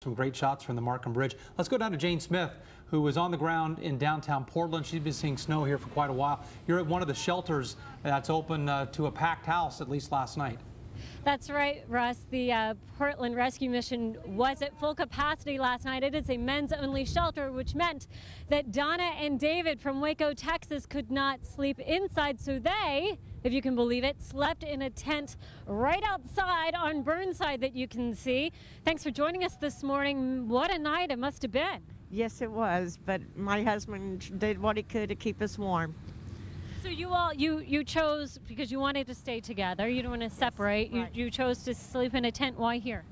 Some great shots from the Markham Bridge. Let's go down to Jane Smith, who was on the ground in downtown Portland. She's been seeing snow here for quite a while. You're at one of the shelters that's open to a packed house, at least last night. That's right, Russ. The Portland Rescue Mission was at full capacity last night. It is a men's-only shelter, which meant that Donna and David from Waco, Texas could not sleep inside, so they, if you can believe it, slept in a tent right outside on Burnside that you can see. Thanks for joining us this morning. What a night it must have been. Yes, it was, but my husband did what he could to keep us warm. So you chose, because you wanted to stay together, you don't want to separate, right. you chose to sleep in a tent. Why here?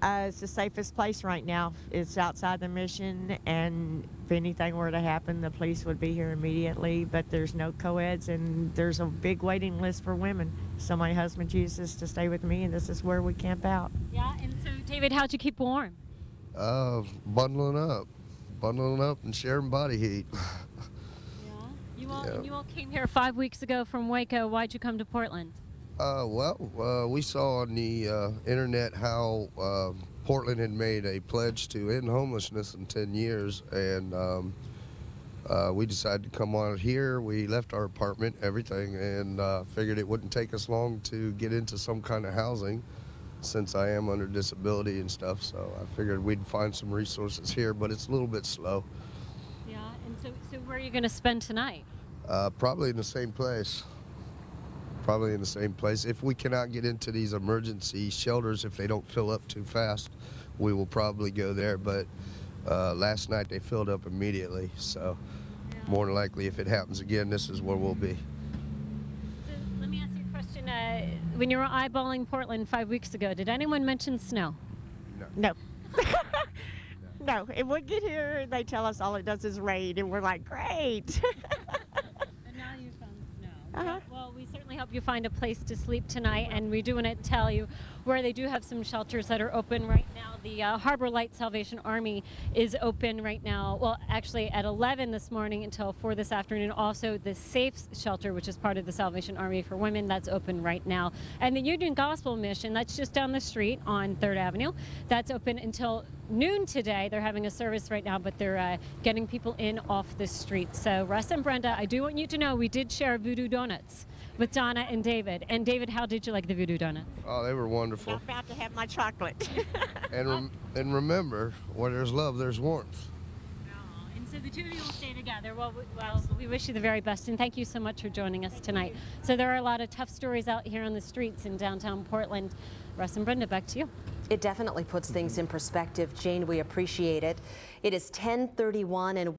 It's the safest place right now. It's outside the mission, and if anything were to happen, the police would be here immediately, but there's no co-eds, and there's a big waiting list for women. So my husband chooses to stay with me, and this is where we camp out. Yeah, and so David, how'd you keep warm? Bundling up and sharing body heat. You all came here 5 weeks ago from Waco. Why'd you come to Portland? We saw on the internet how Portland had made a pledge to end homelessness in 10 years, and we decided to come on here. We left our apartment, everything, and figured it wouldn't take us long to get into some kind of housing, since I am under disability and stuff, so I figured we'd find some resources here, but it's a little bit slow. Yeah, and so where are you going to spend tonight? Probably in the same place. Probably in the same place. If we cannot get into these emergency shelters, if they don't fill up too fast, we will probably go there. But last night they filled up immediately, so more than likely, if it happens again, this is where we'll be. So let me ask you a question. When you were eyeballing Portland 5 weeks ago, did anyone mention snow? No. No, and we get here, they tell us all it does is rain, and we're like, great. And now you found snow. Well, we certainly hope you find a place to sleep tonight, and we do want to tell you where they do have some shelters that are open right now. The Harbor Light Salvation Army is open right now, well, actually at 11 this morning until 4 this afternoon. Also, the Safe Shelter, which is part of the Salvation Army for Women, that's open right now. And the Union Gospel Mission, that's just down the street on 3rd Avenue, that's open until noon today. They're having a service right now, but they're getting people in off the street. So Russ and Brenda, I do want you to know we did share voodoo donuts with Donna and David. And David, how did you like the voodoo donuts? Oh, they were wonderful. I'm about to have my chocolate. And remember, where there's love, there's warmth. And so the two of you will stay together. Well, we wish you the very best, and thank you so much for joining us tonight. So there are a lot of tough stories out here on the streets in downtown Portland. Russ and Brenda, back to you. It definitely puts things in perspective. Jane, we appreciate it. It is 10:31 and